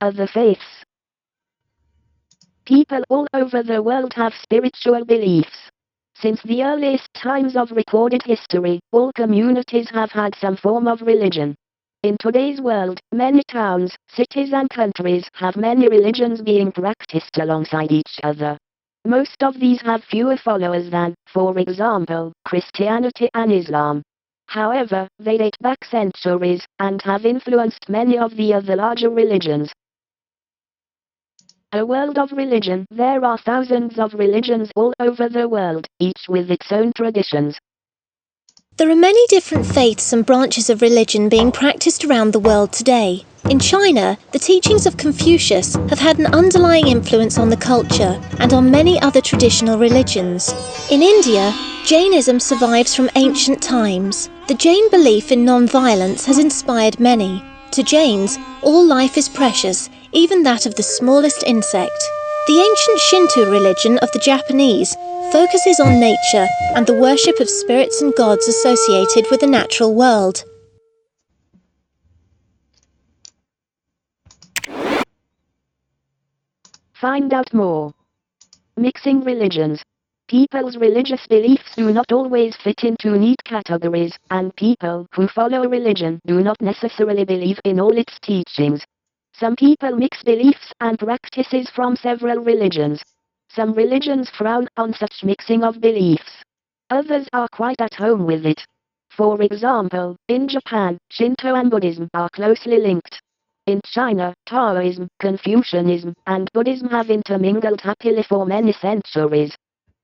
Other faiths. People all over the world have spiritual beliefs. Since the earliest times of recorded history, all communities have had some form of religion. In today's world, many towns, cities and countries have many religions being practiced alongside each other. Most of these have fewer followers than, for example, Christianity and Islam. However, they date back centuries, and have influenced many of the other larger religions. A world of religion. There are thousands of religions all over the world, each with its own traditions. There are many different faiths and branches of religion being practiced around the world today. In China, the teachings of Confucius have had an underlying influence on the culture and on many other traditional religions. In India, Jainism survives from ancient times. The Jain belief in non-violence has inspired many. To Jains, all life is precious, even that of the smallest insect. The ancient Shinto religion of the Japanese focuses on nature and the worship of spirits and gods associated with the natural world. Find out more. Mixing religions. People's religious beliefs do not always fit into neat categories, and people who follow a religion do not necessarily believe in all its teachings. Some people mix beliefs and practices from several religions. Some religions frown on such mixing of beliefs. Others are quite at home with it. For example, in Japan, Shinto and Buddhism are closely linked. In China, Taoism, Confucianism, and Buddhism have intermingled happily for many centuries.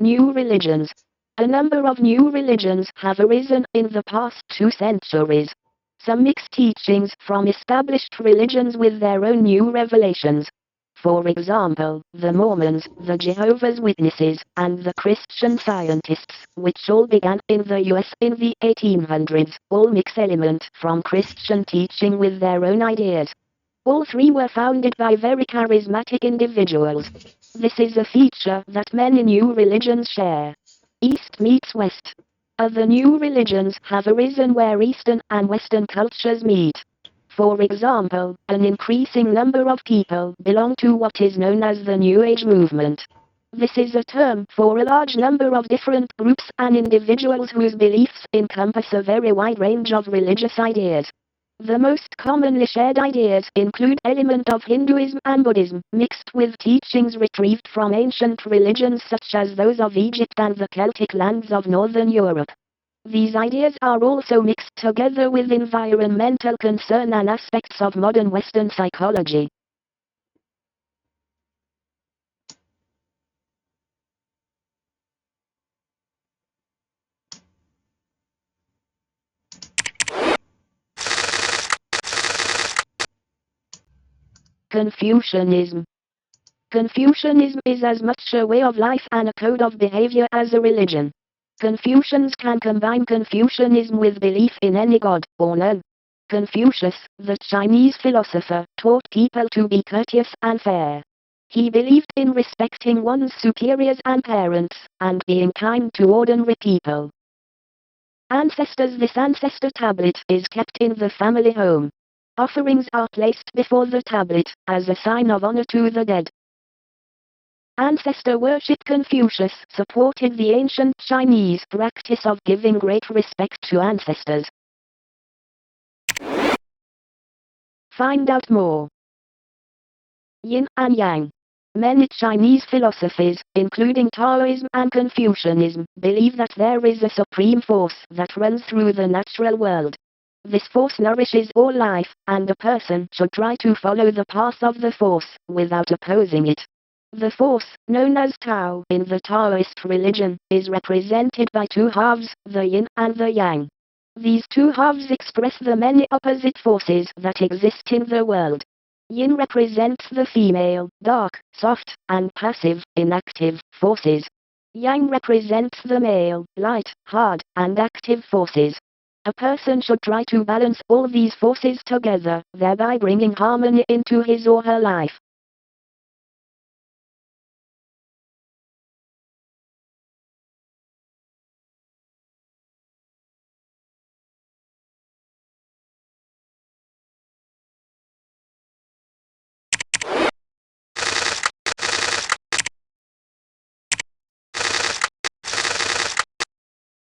New religions. A number of new religions have arisen in the past 2 centuries. Some mix teachings from established religions with their own new revelations. For example, the Mormons, the Jehovah's Witnesses, and the Christian Scientists, which all began in the US in the 1800s, all mix elements from Christian teaching with their own ideas. All three were founded by very charismatic individuals. This is a feature that many new religions share. East meets West. Other new religions have arisen where Eastern and Western cultures meet. For example, an increasing number of people belong to what is known as the New Age movement. This is a term for a large number of different groups and individuals whose beliefs encompass a very wide range of religious ideas. The most commonly shared ideas include elements of Hinduism and Buddhism, mixed with teachings retrieved from ancient religions such as those of Egypt and the Celtic lands of Northern Europe. These ideas are also mixed together with environmental concern and aspects of modern Western psychology. Confucianism. Confucianism is as much a way of life and a code of behavior as a religion. Confucians can combine Confucianism with belief in any god, or none. Confucius, the Chinese philosopher, taught people to be courteous and fair. He believed in respecting one's superiors and parents, and being kind to ordinary people. Ancestors. This ancestor tablet is kept in the family home. Offerings are placed before the tablet, as a sign of honor to the dead. Ancestor worship. Confucius supported the ancient Chinese practice of giving great respect to ancestors. Find out more. Yin and Yang. Many Chinese philosophies, including Taoism and Confucianism, believe that there is a supreme force that runs through the natural world. This force nourishes all life, and a person should try to follow the path of the force, without opposing it. The force, known as Tao in the Taoist religion, is represented by two halves, the yin and the yang. These two halves express the many opposite forces that exist in the world. Yin represents the female, dark, soft, and passive, inactive, forces. Yang represents the male, light, hard, and active forces. A person should try to balance all these forces together, thereby bringing harmony into his or her life.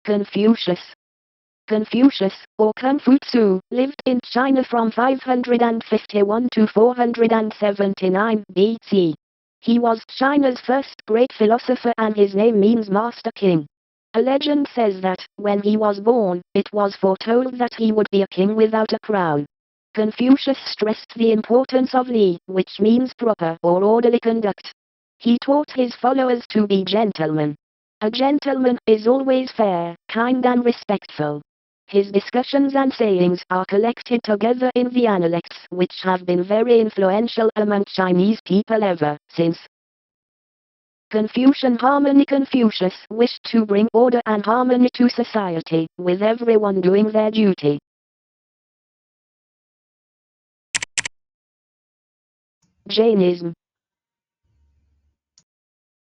Confucius. Confucius, or Confucius, lived in China from 551 to 479 BC. He was China's first great philosopher and his name means Master King. A legend says that, when he was born, it was foretold that he would be a king without a crown. Confucius stressed the importance of li, which means proper or orderly conduct. He taught his followers to be gentlemen. A gentleman is always fair, kind and respectful. His discussions and sayings are collected together in the Analects, which have been very influential among Chinese people ever since. Confucian harmony. Confucius wished to bring order and harmony to society, with everyone doing their duty. Jainism.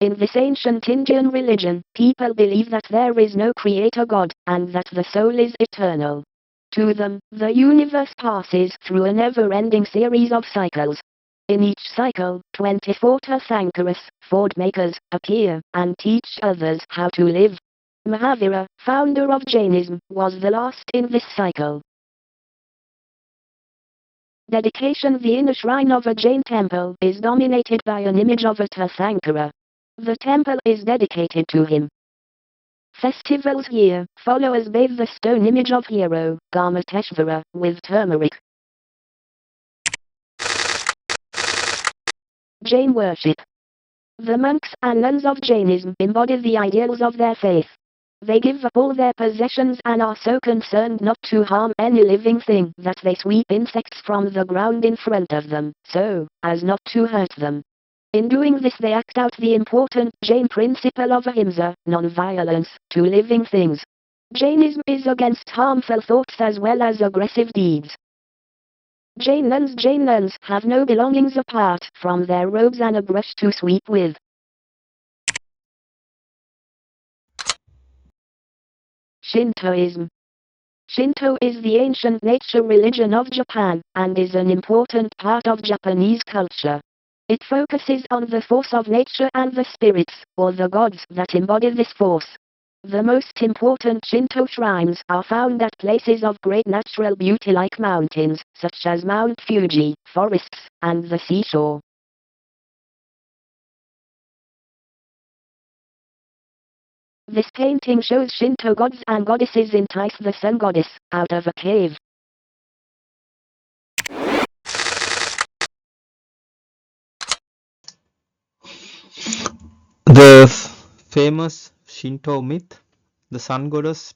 In this ancient Indian religion, people believe that there is no creator God, and that the soul is eternal. To them, the universe passes through a never-ending series of cycles. In each cycle, 24 Tirthankaras, ford makers, appear, and teach others how to live. Mahavira, founder of Jainism, was the last in this cycle. Dedication. The inner shrine of a Jain temple is dominated by an image of a Tirthankara. The temple is dedicated to him. Festivals. Here, followers bathe the stone image of hero, Gamateshvara, with turmeric. Jain worship. The monks and nuns of Jainism embody the ideals of their faith. They give up all their possessions and are so concerned not to harm any living thing that they sweep insects from the ground in front of them, so as not to hurt them. In doing this they act out the important Jain principle of ahimsa, non-violence, to living things. Jainism is against harmful thoughts as well as aggressive deeds. Jain nuns have no belongings apart from their robes and a brush to sweep with. Shintoism. Shinto is the ancient nature religion of Japan, and is an important part of Japanese culture. It focuses on the force of nature and the spirits, or the gods that embody this force. The most important Shinto shrines are found at places of great natural beauty like mountains, such as Mount Fuji, forests, and the seashore. This painting shows Shinto gods and goddesses entice the sun goddess out of a cave. The famous Shinto myth, the sun goddess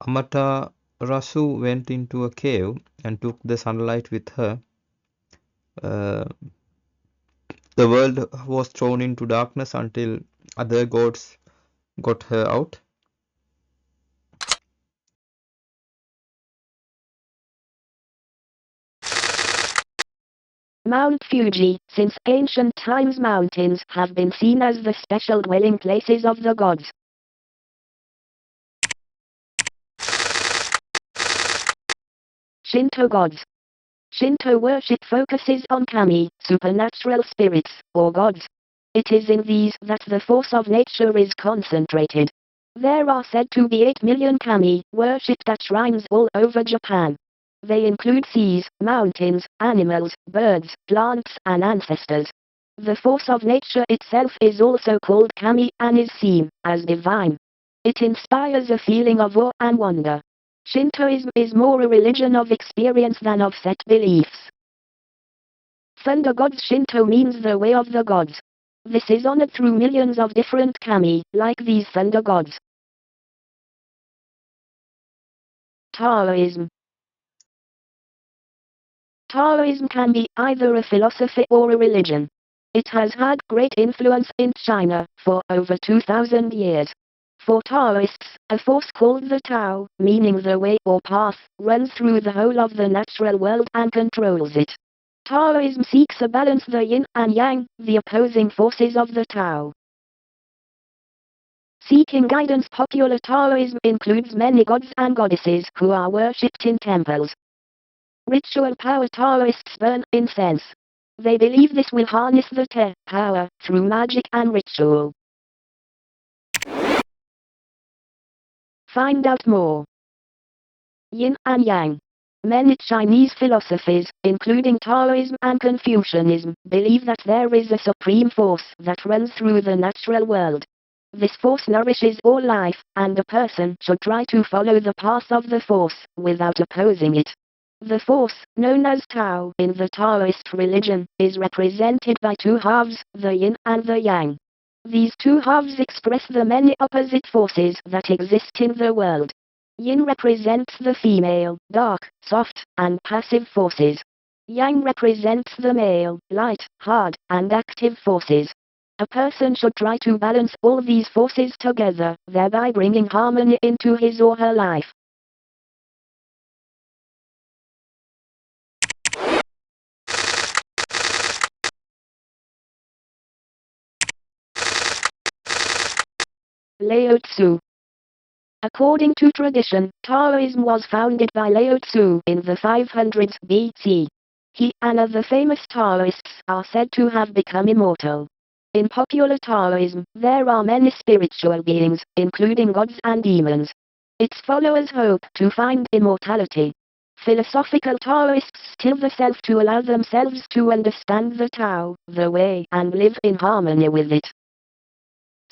Amaterasu went into a cave and took the sunlight with her. The world was thrown into darkness until other gods got her out. Mount Fuji. Since ancient times, mountains have been seen as the special dwelling places of the gods. Shinto gods. Shinto worship focuses on kami, supernatural spirits, or gods. It is in these that the force of nature is concentrated. There are said to be 8 million kami worshipped at shrines all over Japan. They include seas, mountains, animals, birds, plants, and ancestors. The force of nature itself is also called kami and is seen as divine. It inspires a feeling of awe and wonder. Shintoism is more a religion of experience than of set beliefs. Thunder gods. Shinto means the way of the gods. This is honored through millions of different kami, like these thunder gods. Taoism. Taoism can be either a philosophy or a religion. It has had great influence in China for over 2,000 years. For Taoists, a force called the Tao, meaning the way or path, runs through the whole of the natural world and controls it. Taoism seeks to balance the yin and yang, the opposing forces of the Tao. Seeking guidance. Popular Taoism includes many gods and goddesses who are worshipped in temples. Ritual power. Taoists burn incense. They believe this will harness the Te power through magic and ritual. Find out more. Yin and Yang. Many Chinese philosophies, including Taoism and Confucianism, believe that there is a supreme force that runs through the natural world. This force nourishes all life, and a person should try to follow the path of the force, without opposing it. The force, known as Tao in the Taoist religion, is represented by two halves, the Yin and the Yang. These two halves express the many opposite forces that exist in the world. Yin represents the female, dark, soft, and passive forces. Yang represents the male, light, hard, and active forces. A person should try to balance all these forces together, thereby bringing harmony into his or her life. Lao Tzu. According to tradition, Taoism was founded by Lao Tzu in the 500s BC. He and other famous Taoists are said to have become immortal. In popular Taoism, there are many spiritual beings, including gods and demons. Its followers hope to find immortality. Philosophical Taoists still the self to allow themselves to understand the Tao, the way, and live in harmony with it.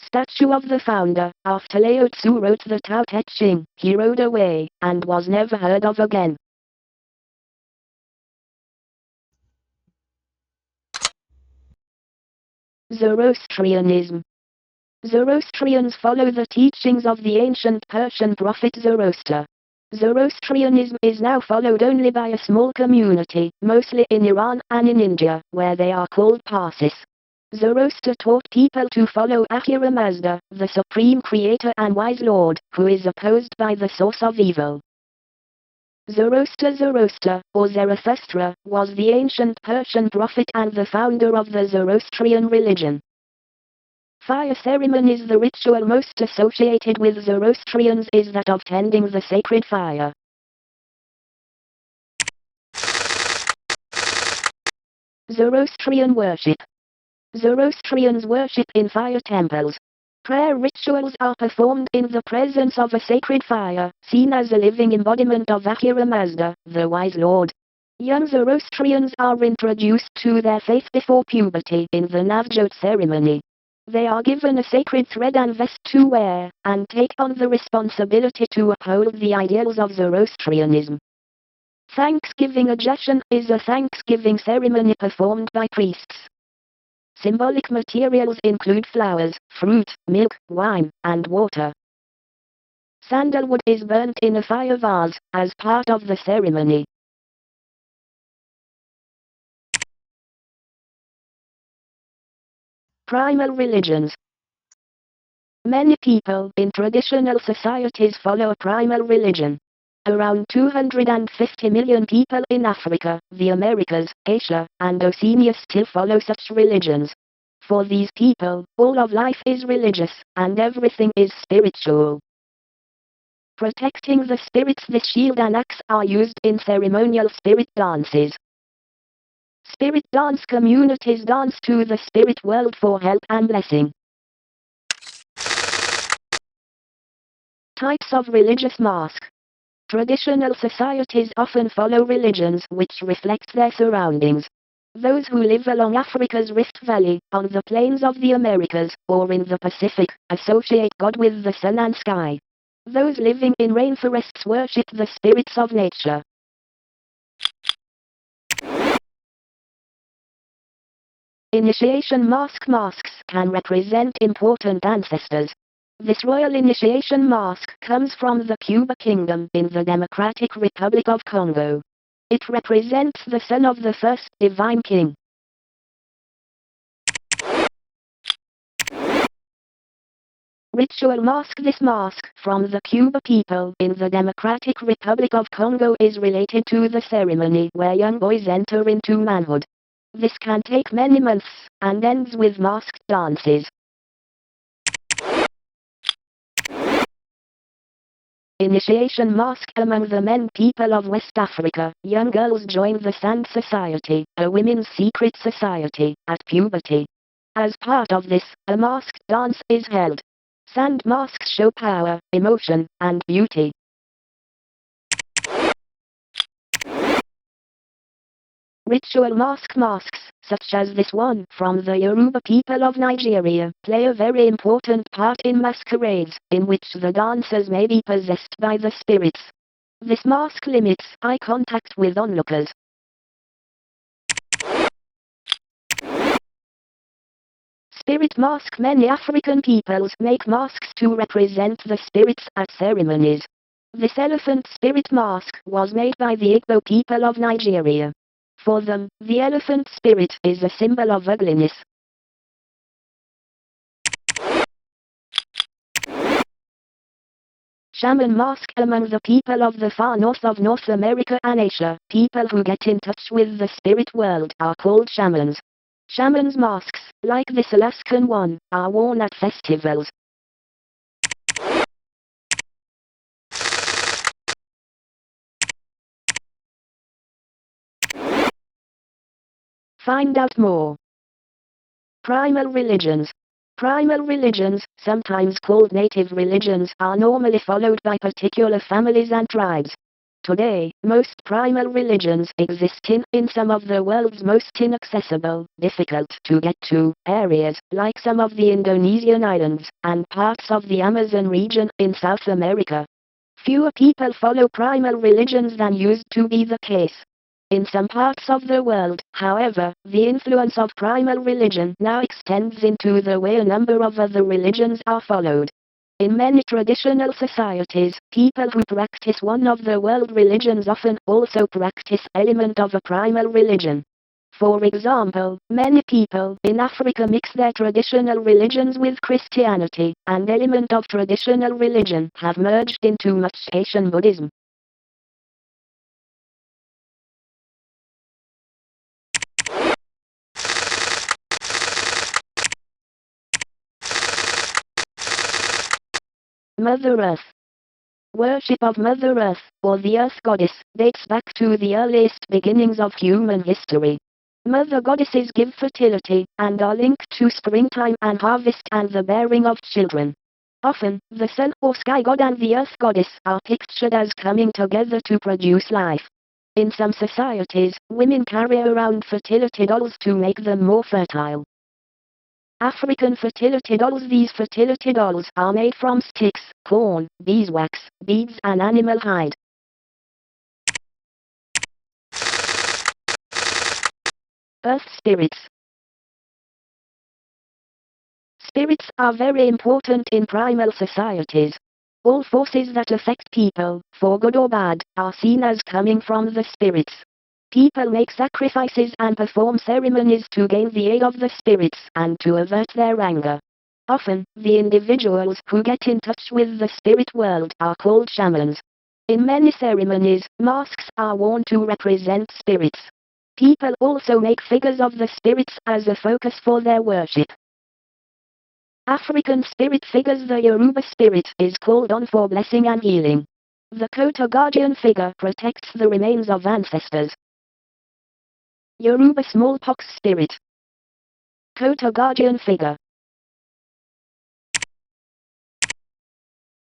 Statue of the founder. After Lao Tzu wrote the Tao Te Ching, he rode away, and was never heard of again. Zoroastrianism. Zoroastrians follow the teachings of the ancient Persian prophet Zoroaster. Zoroastrianism is now followed only by a small community, mostly in Iran and in India, where they are called Parsis. Zoroaster taught people to follow Ahura Mazda, the supreme creator and wise lord, who is opposed by the source of evil. Zoroaster, or Zarathustra, was the ancient Persian prophet and the founder of the Zoroastrian religion. Fire ceremonies. The ritual most associated with Zoroastrians is that of tending the sacred fire. Zoroastrian worship. Zoroastrians worship in fire temples. Prayer rituals are performed in the presence of a sacred fire, seen as a living embodiment of Ahura Mazda, the wise lord. Young Zoroastrians are introduced to their faith before puberty in the Navjot ceremony. They are given a sacred thread and vest to wear, and take on the responsibility to uphold the ideals of Zoroastrianism. Thanksgiving. A Jashan is a Thanksgiving ceremony performed by priests. Symbolic materials include flowers, fruit, milk, wine, and water. Sandalwood is burnt in a fire vase, as part of the ceremony. Primal religions. Many people in traditional societies follow a primal religion. Around 250 million people in Africa, the Americas, Asia, and Oceania still follow such religions. For these people, all of life is religious, and everything is spiritual. Protecting the spirits. The shield and axe are used in ceremonial spirit dances. Spirit dance. Communities dance to the spirit world for help and blessing. Types of religious mask. Traditional societies often follow religions which reflect their surroundings. Those who live along Africa's Rift Valley, on the plains of the Americas, or in the Pacific, associate God with the sun and sky. Those living in rainforests worship the spirits of nature. Initiation mask. Masks can represent important ancestors. This royal initiation mask comes from the Cuba Kingdom in the Democratic Republic of Congo. It represents the son of the first divine king. Ritual mask. This mask from the Cuba people in the Democratic Republic of Congo is related to the ceremony where young boys enter into manhood. This can take many months, and ends with masked dances. Initiation mask. Among the men people of West Africa, young girls join the Sand Society, a women's secret society, at puberty. As part of this, a masked dance is held. Sand masks show power, emotion, and beauty. Ritual masks, such as this one from the Yoruba people of Nigeria, play a very important part in masquerades, in which the dancers may be possessed by the spirits. This mask limits eye contact with onlookers. Spirit mask. Many African peoples make masks to represent the spirits at ceremonies. This elephant spirit mask was made by the Igbo people of Nigeria. For them, the elephant spirit is a symbol of ugliness. Shaman mask. Among the people of the far north of North America and Asia, people who get in touch with the spirit world are called shamans. Shamans' masks, like this Alaskan one, are worn at festivals. Find out more. Primal religions. Primal religions, sometimes called native religions, are normally followed by particular families and tribes. Today, most primal religions exist in some of the world's most inaccessible, difficult to get to, areas, like some of the Indonesian islands, and parts of the Amazon region in South America. Fewer people follow primal religions than used to be the case. In some parts of the world, however, the influence of primal religion now extends into the way a number of other religions are followed. In many traditional societies, people who practice one of the world religions often also practice element of a primal religion. For example, many people in Africa mix their traditional religions with Christianity, and element of traditional religion have merged into much Asian Buddhism. Mother Earth. Worship of Mother Earth, or the Earth Goddess, dates back to the earliest beginnings of human history. Mother goddesses give fertility, and are linked to springtime and harvest and the bearing of children. Often, the sun or sky god and the earth goddess are pictured as coming together to produce life. In some societies, women carry around fertility dolls to make them more fertile. African fertility dolls. These fertility dolls are made from sticks, corn, beeswax, beads and animal hide. Earth spirits. Spirits are very important in primal societies. All forces that affect people, for good or bad, are seen as coming from the spirits. People make sacrifices and perform ceremonies to gain the aid of the spirits and to avert their anger. Often, the individuals who get in touch with the spirit world are called shamans. In many ceremonies, masks are worn to represent spirits. People also make figures of the spirits as a focus for their worship. African spirit figures. The Yoruba spirit is called on for blessing and healing. The Kota guardian figure protects the remains of ancestors. Yoruba smallpox spirit. Kota guardian figure.